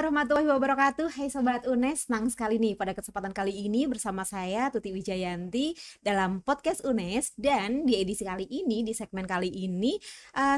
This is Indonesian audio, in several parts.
warahmatullahi wabarakatuh. Hai Sobat UNES, senang sekali nih pada kesempatan kali ini bersama saya Tuti Wijayanti dalam podcast UNES. Dan di edisi kali ini, di segmen kali ini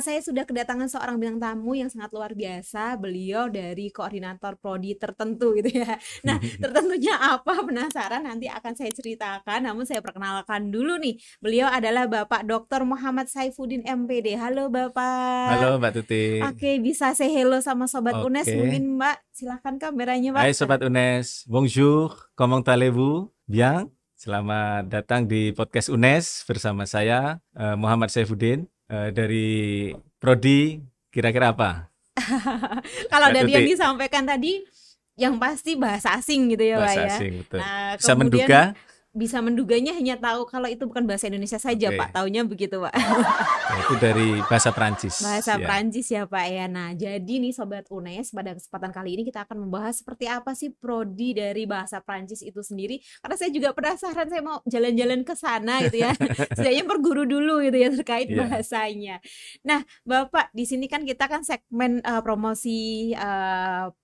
saya sudah kedatangan seorang bintang tamu yang sangat luar biasa. Beliau dari koordinator prodi tertentu gitu ya. Nah, tertentunya apa? Penasaran? Nanti akan saya ceritakan. Namun saya perkenalkan dulu nih, beliau adalah Bapak Dr. Muhammad Saifuddin MPD. Halo Bapak. Halo Mbak Tuti. Oke, bisa say hello sama Sobat UNES mungkin Mbak. Silahkan kameranya Mbak. Hai Sobat UNES, bonjour, comment allez-vous? Bien, selamat datang di podcast UNES bersama saya Muhammad Saifuddin dari Prodi kira-kira apa? Kalau dari yang disampaikan tadi, yang pasti bahasa asing gitu ya Pak ya. Bahasa asing, betul. Nah, Bisa kemudian menduga? bisa menduganya hanya tahu kalau itu bukan bahasa Indonesia saja Pak, taunya begitu Pak. Ya, itu dari bahasa Perancis. Bahasa Perancis ya Pak ya. Nah, jadi nih Sobat UNES, pada kesempatan kali ini kita akan membahas seperti apa sih prodi dari bahasa Perancis itu sendiri. Karena saya juga penasaran, saya mau jalan-jalan ke sana gitu ya. Setidaknya berguru dulu gitu ya terkait bahasanya. Nah, Bapak, di sini kan kita kan segmen promosi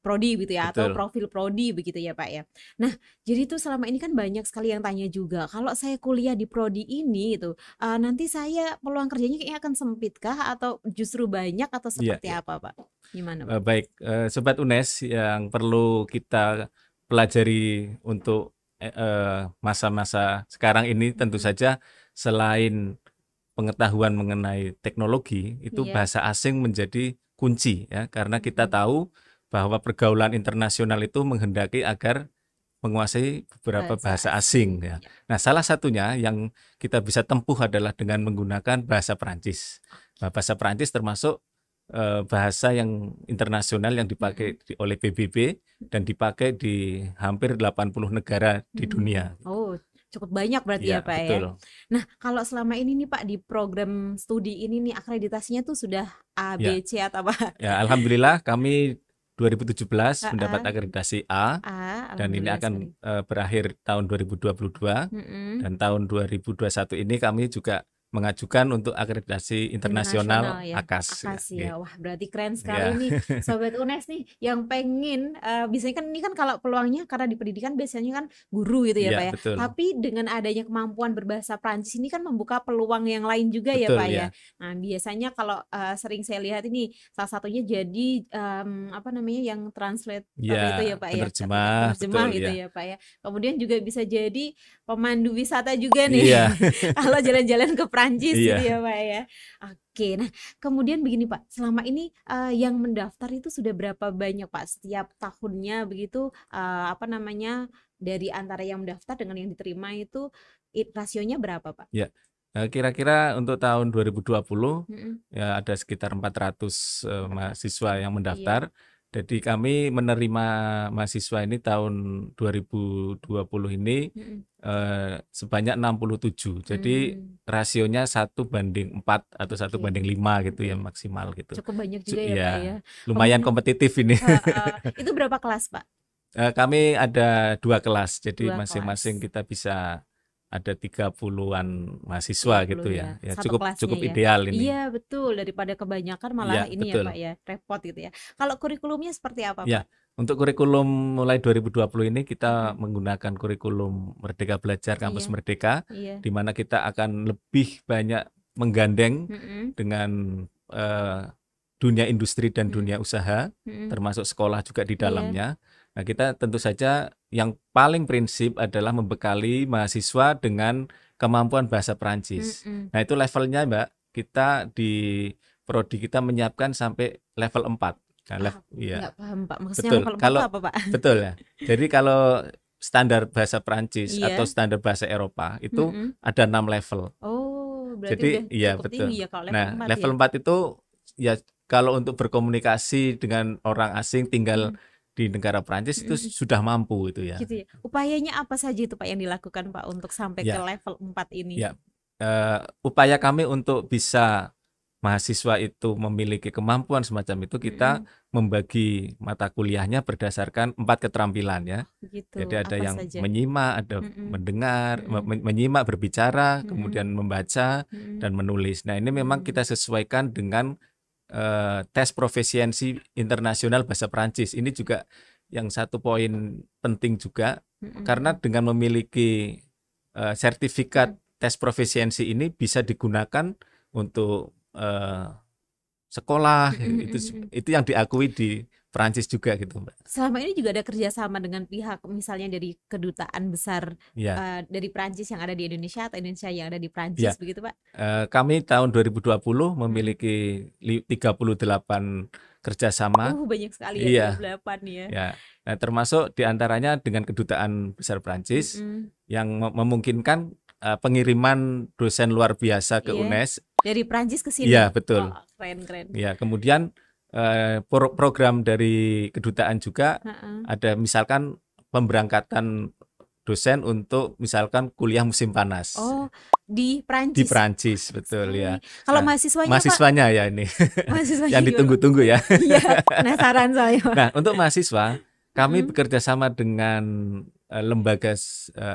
prodi gitu ya. Betul. Atau profil prodi begitu ya Pak ya. Nah, jadi tuh selama ini kan banyak sekali yang tanya juga, kalau saya kuliah di prodi ini itu nanti saya peluang kerjanya kayaknya akan sempit kah atau justru banyak atau seperti apa Pak? Gimana Pak? Baik, Sobat UNES, yang perlu kita pelajari untuk masa-masa sekarang ini tentu saja selain pengetahuan mengenai teknologi, itu bahasa asing menjadi kunci ya, karena kita tahu bahwa pergaulan internasional itu menghendaki agar menguasai beberapa bahasa asing ya. Nah, salah satunya yang kita bisa tempuh adalah dengan menggunakan bahasa Perancis. Nah, bahasa Perancis termasuk bahasa yang internasional yang dipakai oleh PBB dan dipakai di hampir 80 negara di dunia. Oh, cukup banyak berarti ya Pak betul. ya. Nah, kalau selama ini nih Pak di program studi ini nih akreditasinya tuh sudah A, B, C atau apa? Ya, alhamdulillah kami 2017 mendapat akreditasi A dan ini akan berakhir tahun 2022 dan tahun 2021 ini kami juga mengajukan untuk akreditasi internasional ACAS. Ya. Wah, berarti keren sekali nih Sobat UNES nih yang pengen biasanya kan ini kan kalau peluangnya karena di pendidikan biasanya kan guru gitu ya Pak ya. Betul. Tapi dengan adanya kemampuan berbahasa Prancis ini kan membuka peluang yang lain juga ya Pak ya. Nah, biasanya kalau sering saya lihat ini salah satunya jadi apa namanya yang translate itu ya Pak ya. Penerjemah gitu ya Pak ya. Kemudian juga bisa jadi pemandu wisata juga nih. Kalau jalan-jalan ke Prancis gitu ya Pak ya. Oke, nah kemudian begini Pak, selama ini yang mendaftar itu sudah berapa banyak Pak setiap tahunnya begitu apa namanya dari antara yang mendaftar dengan yang diterima itu rasionya berapa Pak? Ya, kira-kira untuk tahun 2020 ya ada sekitar 400 mahasiswa yang mendaftar. Jadi kami menerima mahasiswa ini tahun 2020 ini sebanyak 67. Jadi rasionya 1:4 atau 1:5 gitu ya maksimal gitu. Cukup banyak juga ya Pak ya. Lumayan kompetitif ini. Itu berapa kelas Pak? Kami ada 2 kelas. Jadi masing-masing kita bisa ada 30-an mahasiswa gitu ya. Ya cukup ideal ini. Iya betul, daripada kebanyakan malah ini betul. Ya Pak ya, repot gitu ya. Kalau kurikulumnya seperti apa Pak? Untuk kurikulum mulai 2020 ini kita menggunakan kurikulum Merdeka Belajar Kampus Merdeka, di mana kita akan lebih banyak menggandeng dengan dunia industri dan dunia usaha, termasuk sekolah juga di dalamnya. Nah, kita tentu saja yang paling prinsip adalah membekali mahasiswa dengan kemampuan bahasa Perancis. Nah, itu levelnya Mbak, kita di prodi kita menyiapkan sampai level 4. Nah, nggak paham Pak, maksudnya betul. level 4 Kalau, itu apa Pak? Betul ya. Jadi kalau standar bahasa Perancis atau standar bahasa Eropa itu ada 6 level. Oh, berarti jadi udah betul. Tinggi ya kalau level 4 nah, level 4 itu ya kalau untuk berkomunikasi dengan orang asing tinggal di negara Prancis itu sudah mampu itu ya. Gitu ya. Upayanya apa saja itu Pak yang dilakukan Pak untuk sampai ke level 4 ini? Ya, upaya kami untuk bisa mahasiswa itu memiliki kemampuan semacam itu kita membagi mata kuliahnya berdasarkan 4 keterampilan ya. Gitu. Jadi ada yang saja? menyimak, ada mendengar, menyimak, berbicara, kemudian membaca dan menulis. Nah ini memang kita sesuaikan dengan tes profesiensi internasional bahasa Perancis. Ini juga yang satu poin penting juga, Mm-mm. karena dengan memiliki sertifikat tes profisiensi ini bisa digunakan untuk sekolah. Itu yang diakui di Prancis juga gitu, Mbak. Selama ini juga ada kerjasama dengan pihak misalnya dari kedutaan besar Ya, dari Prancis yang ada di Indonesia atau Indonesia yang ada di ya. Prancis begitu Pak? Kami tahun 2020 memiliki 38 kerjasama. Banyak sekali Iya, ya, 38 ya. ya. Nah, termasuk diantaranya dengan kedutaan besar Prancis yang memungkinkan pengiriman dosen luar biasa ke Iya. UNES. Dari Prancis ke sini. Iya, betul. Oh, keren. Ya, kemudian program dari kedutaan juga ada misalkan pemberangkatan dosen untuk misalkan kuliah musim panas. Oh, di Prancis. Di Prancis, betul ya. Kalau Nah, mahasiswanya mahasiswanya Pak? Ya ini. Mahasiswanya yang ditunggu-tunggu ya. Iya, penasaran saya. Nah, untuk mahasiswa kami bekerja sama dengan lembaga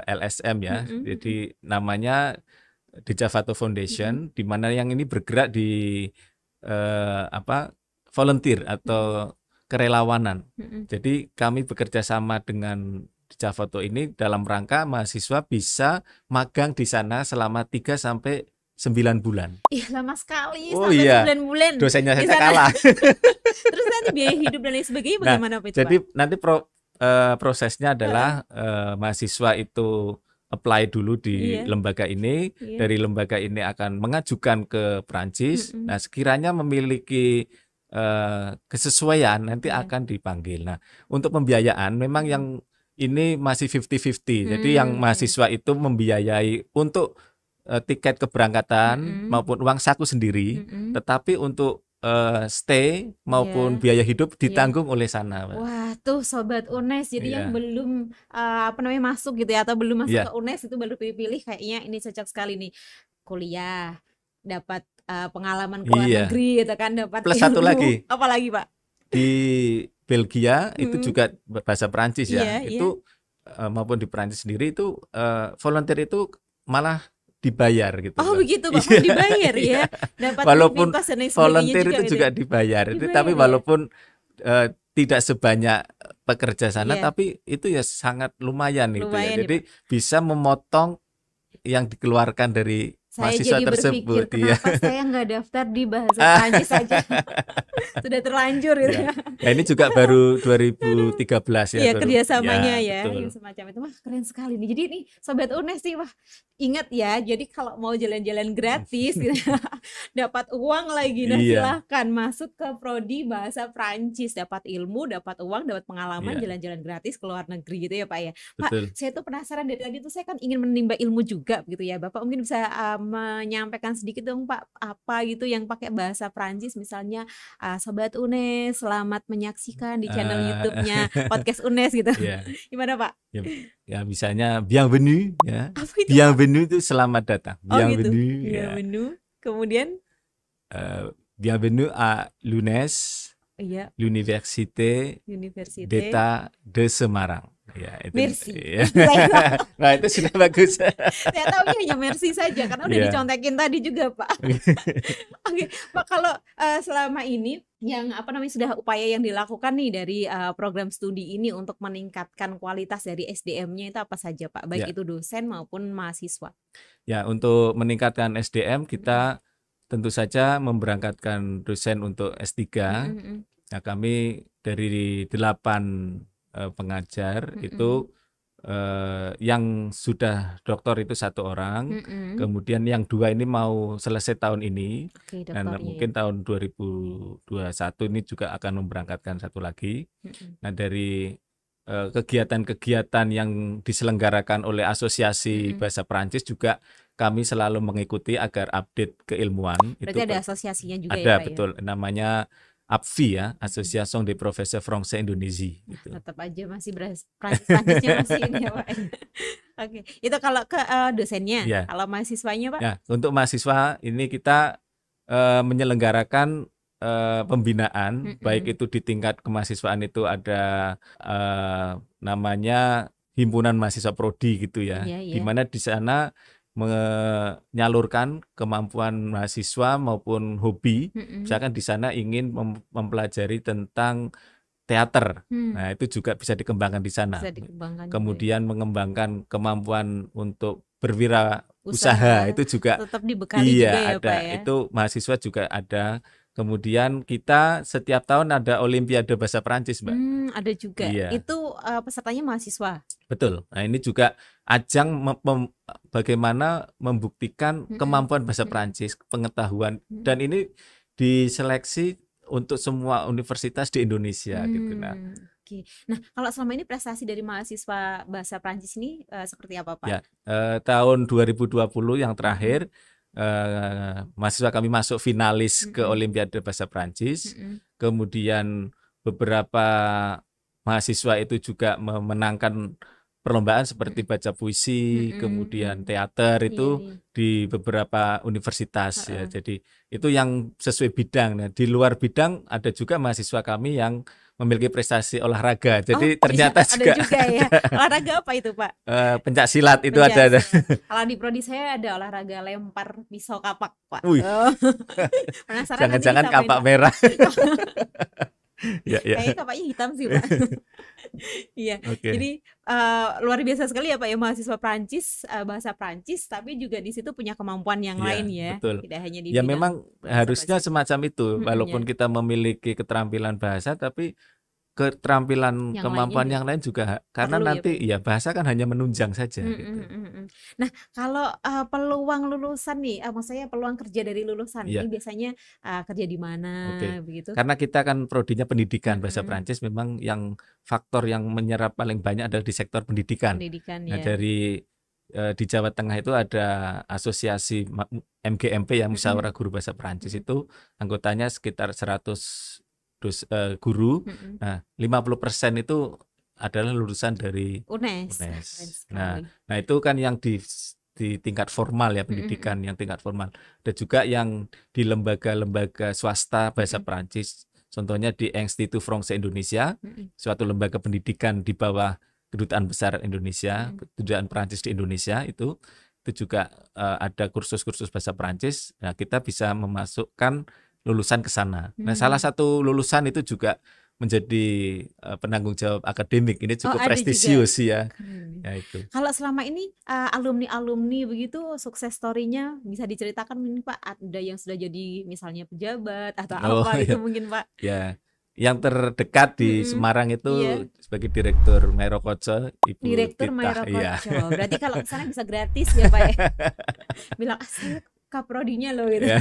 LSM ya. Jadi namanya The Javato Foundation, di mana yang ini bergerak di volunteer atau kerelawanan. Jadi kami bekerja sama dengan Javato ini dalam rangka mahasiswa bisa magang di sana selama 3 sampai 9 bulan. Ih, lama sekali, Oh sampai iya, 9 bulan. Dosennya saja kalah. Terus nanti biaya hidup dan lain sebagainya bagaimana Pak? Jadi nanti prosesnya adalah mahasiswa itu apply dulu di lembaga ini. Dari lembaga ini akan mengajukan ke Prancis. Nah, sekiranya memiliki kesesuaian nanti akan dipanggil. Nah, untuk pembiayaan memang yang ini masih 50-50. Jadi yang mahasiswa itu membiayai untuk tiket keberangkatan maupun uang saku sendiri, tetapi untuk stay maupun biaya hidup ditanggung oleh sana. Wah, tuh Sobat UNES, jadi yang belum masuk gitu ya, atau belum masuk ke UNES itu baru pilih-pilih, kayaknya ini cocok sekali nih, kuliah, dapat pengalaman ke luar negeri gitu kan, dapat plus satu lagi, apa lagi Pak? Di Belgia itu juga bahasa Prancis ya, itu maupun di Prancis sendiri itu volunteer itu malah dibayar gitu. Oh begitu Pak, dibayar ya, dapat walaupun volunteer itu juga dibayar, tapi walaupun tidak sebanyak pekerja sana, tapi itu ya sangat lumayan itu ya. Jadi bisa memotong yang dikeluarkan dari mahasiswa jadi tersebut. Kenapa saya nggak daftar di bahasa Prancis saja? Sudah terlanjur gitu ya. Ya ini juga baru 2013 ya. Iya, kerjasamanya ya semacam itu. Wah, keren sekali nih. Jadi nih Sobat UNES nih, wah ingat ya, jadi kalau mau jalan-jalan gratis gitu, dapat uang lagi, nah silahkan masuk ke Prodi Bahasa Prancis, dapat ilmu, dapat uang, dapat pengalaman, jalan-jalan gratis ke luar negeri gitu ya Pak ya. Pak, saya tuh penasaran dari tadi tuh, saya kan ingin menimba ilmu juga gitu ya. Bapak mungkin bisa menyampaikan sedikit dong Pak, apa gitu yang pakai bahasa Prancis, misalnya Sobat UNES selamat menyaksikan di channel YouTube-nya Podcast UNES gitu. Gimana Pak? Ya misalnya bienvenue ya. Apa itu, bienvenue itu selamat datang. Bienvenue. Gitu. Bienvenue. Kemudian bienvenue à l'UNES. L'Université d'État de Semarang. Ya, itu. Merci. Nah, itu sudah bagus. Saya tahu hanya merci saja karena udah dicontekin tadi juga Pak. Oke, Pak, kalau selama ini yang sudah upaya yang dilakukan nih dari program studi ini untuk meningkatkan kualitas dari SDM-nya itu apa saja Pak? Baik itu dosen maupun mahasiswa. Ya, untuk meningkatkan SDM kita tentu saja memberangkatkan dosen untuk S3. Nah, kami dari 8 pengajar itu yang sudah doktor itu 1 orang, kemudian yang 2 ini mau selesai tahun ini, dan mungkin tahun 2021 ini juga akan memberangkatkan 1 lagi. Nah, dari kegiatan-kegiatan yang diselenggarakan oleh Asosiasi Bahasa Prancis juga kami selalu mengikuti agar update keilmuan. Berarti ada asosiasinya juga ada, ya Pak? Betul, namanya APFI ya, Association des Professeurs Français Indonésie. Gitu. Tetap aja masih Prancisnya masih ini ya Pak. Oke, itu kalau ke dosennya. Kalau mahasiswanya Pak? Ya, untuk mahasiswa ini kita menyelenggarakan pembinaan, baik itu di tingkat kemahasiswaan itu ada namanya Himpunan Mahasiswa Prodi gitu ya, di mana di sana menyalurkan kemampuan mahasiswa maupun hobi. Misalkan di sana ingin mempelajari tentang teater. Hmm, Nah, itu juga bisa dikembangkan di sana. bisa dikembangkan juga ya. Kemudian mengembangkan kemampuan untuk berwirausaha Usaha itu juga tetap dibekali juga iya ya Pak ada. ya. Itu mahasiswa juga ada. Kemudian kita setiap tahun ada Olimpiade Bahasa Perancis, Mbak. Ada juga. Iya, Itu pesertanya mahasiswa. betul. Nah, ini juga ajang bagaimana membuktikan Mm-mm, kemampuan bahasa mm-mm, Perancis, pengetahuan, mm-mm. dan ini diseleksi untuk semua universitas di Indonesia gitu. Nah, Oke. Nah, kalau selama ini prestasi dari mahasiswa bahasa Prancis ini seperti apa Pak? ya, tahun 2020 yang Mm-mm, terakhir mahasiswa kami masuk finalis ke mm-mm, Olimpiade Bahasa Perancis. mm-mm, Kemudian beberapa mahasiswa itu juga memenangkan perlombaan seperti mm-mm, baca puisi, mm-mm, kemudian mm-mm. teater Iya, itu iya. di beberapa universitas ya. Heeh. Jadi itu yang sesuai bidang. Nah, di luar bidang ada juga mahasiswa kami yang memiliki prestasi olahraga. Oh, Jadi iya, ternyata ada juga juga ya. Olahraga apa itu Pak? pencak silat itu ada. Pencaksilat. Kalau di prodi saya ada olahraga lempar pisau kapak Pak. Wih, Oh. Penasaran nanti jangan-jangan disampaikan kapak Pak. merah. Ya, ya. Kayaknya kapaknya hitam sih Pak. Iya, Oke. jadi luar biasa sekali ya Pak ya mahasiswa Prancis, bahasa Prancis, tapi juga di situ punya kemampuan yang lain Iya, ya, betul. tidak hanya di Ya bidang memang bahasa harusnya Prancis. semacam itu. Ya, Walaupun kita memiliki keterampilan bahasa, tapi keterampilan yang lainnya kemampuan juga yang lain juga karena perlu ya Pak nanti ya. ya bahasa kan hanya menunjang saja Mm, gitu. mm, mm, mm. Nah, kalau peluang lulusan nih, maksudnya peluang kerja dari lulusan ini Iya, biasanya kerja di mana oke. begitu? Karena kita kan prodinya pendidikan bahasa Mm-mm. Prancis, memang yang faktor yang menyerap paling banyak adalah di sektor pendidikan. Pendidikan Nah, ya. dari di Jawa Tengah itu ada asosiasi MGMP yang Musyawarah Mm-mm. Guru Bahasa Prancis, Mm-mm. itu anggotanya sekitar 100 guru. Mm-mm. Nah, 50% itu adalah lulusan dari UNES, keren UNES. sekali. Nah itu kan yang di tingkat formal ya, Mm-mm. pendidikan yang tingkat formal. Ada juga yang di lembaga-lembaga swasta bahasa Mm-mm. Perancis. Contohnya di Institut Français Indonesia, Mm-mm. suatu lembaga pendidikan di bawah Kedutaan Besar Indonesia, Mm-mm. Kedutaan Perancis di Indonesia itu juga ada kursus-kursus bahasa Perancis. Nah, kita bisa memasukkan lulusan ke sana. Nah, salah satu lulusan itu juga menjadi penanggung jawab akademik. Ini Oh, cukup ada juga. prestisius ya. Keren. Ya itu. Kalau selama ini alumni-alumni begitu sukses story-nya bisa diceritakan mungkin Pak, ada yang sudah jadi misalnya pejabat atau Oh apa gitu ya, mungkin Pak. ya. Yang terdekat di Mm-mm. Semarang Iya, itu sebagai direktur Meirokocho, Ibu Direktur Tita. Iya. Meirokocho. Berarti kalau ke sana bisa gratis ya Pak ya. Bilang saya kaprodinya loh gitu. Ya.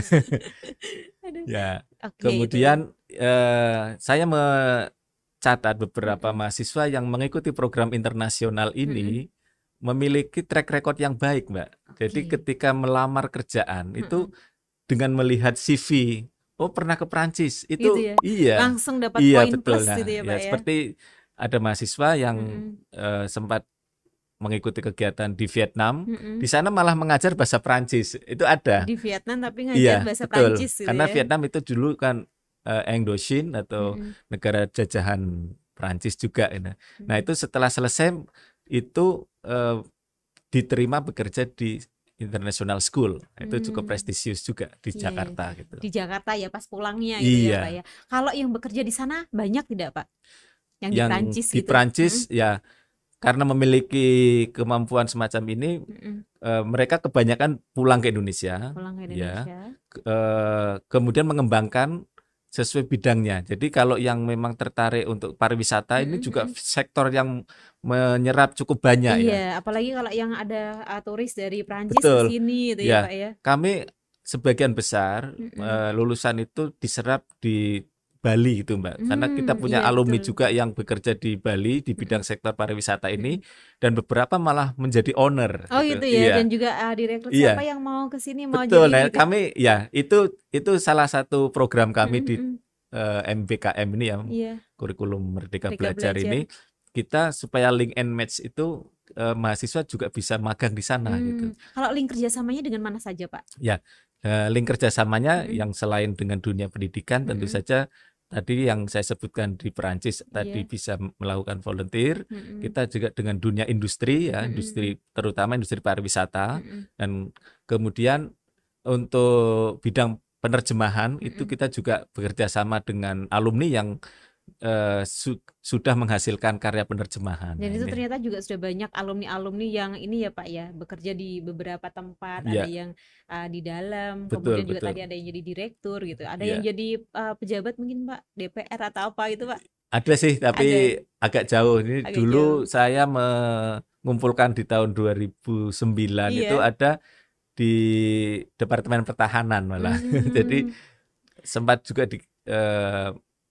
Aduh. Ya. Oke, itu. Kemudian saya mencatat beberapa Mm-mm. mahasiswa yang mengikuti program internasional Mm-mm. ini memiliki track record yang baik, Mbak. Jadi Oke. ketika melamar kerjaan itu Mm-mm. dengan melihat CV, oh pernah ke Prancis, Gitu itu ya. iya, Langsung dapat iya poin betul. plus Nah, gitu ya ya Pak ya. seperti ada mahasiswa yang Mm-mm. sempat mengikuti kegiatan di Vietnam, Mm-mm. di sana malah mengajar bahasa Prancis, itu ada. Di Vietnam tapi ngajar Iya, bahasa betul. Prancis gitu Karena ya. Vietnam itu dulu kan Indochine atau Mm-mm. negara jajahan Prancis juga. Nah, Mm-mm. itu setelah selesai itu diterima bekerja di International School. Itu cukup prestisius juga di Iya, Jakarta gitu. di Jakarta ya pas pulangnya gitu ya Pak Iya, ya. Kalau yang bekerja di sana banyak tidak Pak? Yang di yang Prancis di gitu. Prancis ya karena memiliki kemampuan semacam ini, Mm-mm. mereka kebanyakan pulang ke Indonesia, Pulang ke ya, Indonesia. kemudian mengembangkan sesuai bidangnya. Jadi kalau yang memang tertarik untuk pariwisata ini juga Mm-mm. sektor yang menyerap cukup banyak ya. Iya, apalagi kalau yang ada turis dari Prancis ke Betul. sini gitu ya Ya, Pak ya. kami sebagian besar Mm-mm. lulusan itu diserap di Bali gitu Mbak. Karena kita punya Iya alumni betul. juga yang bekerja di Bali di bidang Mm-mm. sektor pariwisata ini, Mm-mm. dan beberapa malah menjadi owner Oh gitu. gitu ya, Iya. dan juga direkrut Iya. siapa yang mau ke sini mau Betul. jadi Nah, gitu. kami ya itu salah satu program kami di Mm-mm. MBKM ini ya, Iya, kurikulum Merdeka Merdeka Belajar Belajar. ini, kita supaya link and match itu mahasiswa juga bisa magang di sana gitu. Kalau link kerjasamanya dengan mana saja Pak? Ya, link kerjasamanya Mm-mm. yang selain dengan dunia pendidikan tentu Mm-mm. saja tadi yang saya sebutkan di Perancis tadi Iya. bisa melakukan volunteer. Mm-mm. Kita juga dengan dunia industri ya, Mm-mm. industri terutama industri pariwisata, Mm-mm. dan kemudian untuk bidang penerjemahan itu Mm-mm. kita juga bekerja sama dengan alumni yang sudah menghasilkan karya penerjemahan. Dan Nah, itu ini ternyata juga sudah banyak alumni-alumni yang ini ya Pak ya, bekerja di beberapa tempat, ada ya yang di dalam, betul kemudian juga betul. tadi ada yang jadi direktur gitu, ada yang Ya, jadi pejabat mungkin Pak, DPR atau apa itu Pak? ada sih tapi Ada agak jauh. Ini agak jauh. dulu saya mengumpulkan di tahun 2009 itu Iya. ada di Departemen Pertahanan malah. Jadi Hmm. sempat juga di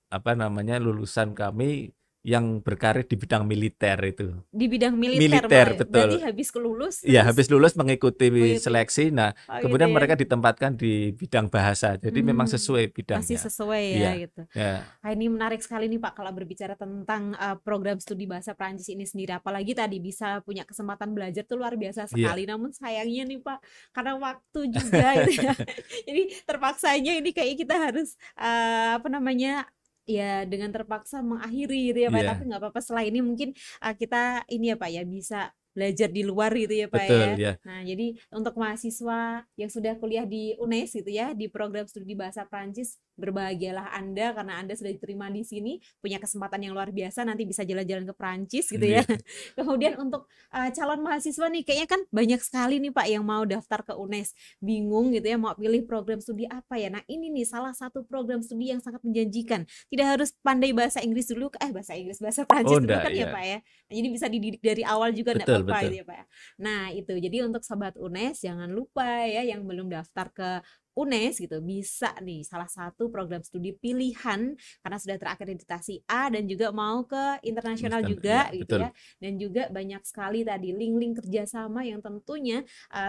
apa namanya lulusan kami yang berkarir di bidang militer itu. Di bidang militer Militer, malah ya? Berarti betul. habis kelulus Iya, terus habis lulus mengikuti mengikuti seleksi. Nah, oh gitu kemudian ya. mereka ditempatkan di bidang bahasa. Jadi memang Hmm, sesuai masih bidangnya. sesuai ya Iya, gitu. ya, Ini menarik sekali nih Pak kalau berbicara tentang program studi bahasa Prancis ini sendiri. Apalagi tadi bisa punya kesempatan belajar tuh luar biasa iya, sekali. Namun sayangnya nih Pak, karena waktu juga gitu ya. Jadi terpaksanya ini kayak kita harus apa namanya? Ya dengan terpaksa mengakhiri gitu ya Pak. Tapi iya, nggak apa-apa setelah ini mungkin kita ini ya Pak ya bisa belajar di luar gitu ya Pak ya. betul ya. Nah, jadi untuk mahasiswa yang sudah kuliah di UNES gitu ya, di program studi bahasa Prancis, berbahagialah Anda karena Anda sudah diterima di sini, punya kesempatan yang luar biasa, nanti bisa jalan-jalan ke Prancis gitu ya. Iya, Kemudian untuk calon mahasiswa nih, kayaknya kan banyak sekali nih Pak yang mau daftar ke UNES, bingung gitu ya, mau pilih program studi apa ya. Nah, ini nih salah satu program studi yang sangat menjanjikan. Tidak harus pandai bahasa Inggris dulu, bahasa oh Prancis dulu enggak kan ya ya, Pak ya. Nah, jadi bisa dididik dari awal juga enggak betul apa-apa betul. gitu ya Pak ya. Nah, itu. Jadi untuk sobat UNES jangan lupa ya yang belum daftar ke UNES gitu bisa nih salah satu program studi pilihan karena sudah terakreditasi A dan juga mau ke internasional Ya, juga gitu betul. ya. Dan juga banyak sekali tadi link-link kerjasama yang tentunya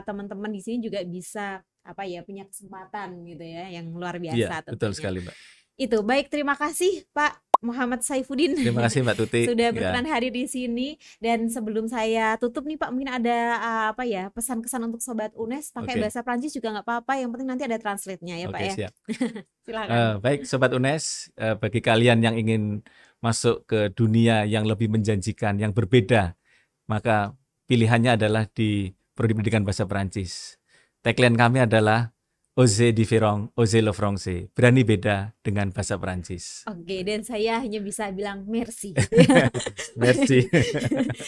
teman-teman di sini juga bisa apa ya punya kesempatan gitu ya yang luar Iya, biasa betul tentunya. sekali, Mbak. Itu baik, terima kasih Pak Muhammad Saifuddin Terima kasih Mbak Tuti. sudah Ya, berkenan hadir di sini. Dan sebelum saya tutup nih Pak, mungkin ada apa ya pesan-kesan untuk sobat UNES pakai oke. bahasa Prancis juga nggak apa-apa, yang penting nanti ada translate-nya ya Pak Oke, ya. siap. Silakan. Baik Sobat UNES, bagi kalian yang ingin masuk ke dunia yang lebih menjanjikan, yang berbeda, maka pilihannya adalah di Prodi Pendidikan Bahasa Perancis. Tagline kami adalah Oser différent, oser le français. Berani beda dengan bahasa Perancis. Oke, dan saya hanya bisa bilang merci gitu ya. Merci.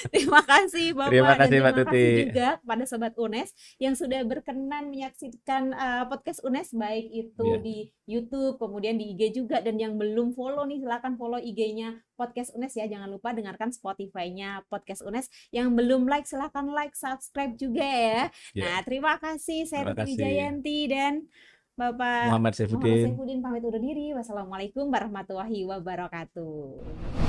Terima kasih Terima Bapak dan kasih Mbak terima Tuti. kasih juga kepada Sobat UNES yang sudah berkenan menyaksikan podcast UNES baik itu Ya, di YouTube, kemudian di IG juga, dan yang belum follow nih silakan follow IG-nya podcast UNES ya. Jangan lupa dengarkan Spotify-nya podcast UNES. Yang belum like silakan like, subscribe juga ya. ya. Nah, terima kasih. Saya Terima Tuti kasih. Wijayanti dan Bapak Muhammad Muhammad Saifuddin. Saifuddin pamit undur diri. Wassalamualaikum warahmatullahi wabarakatuh.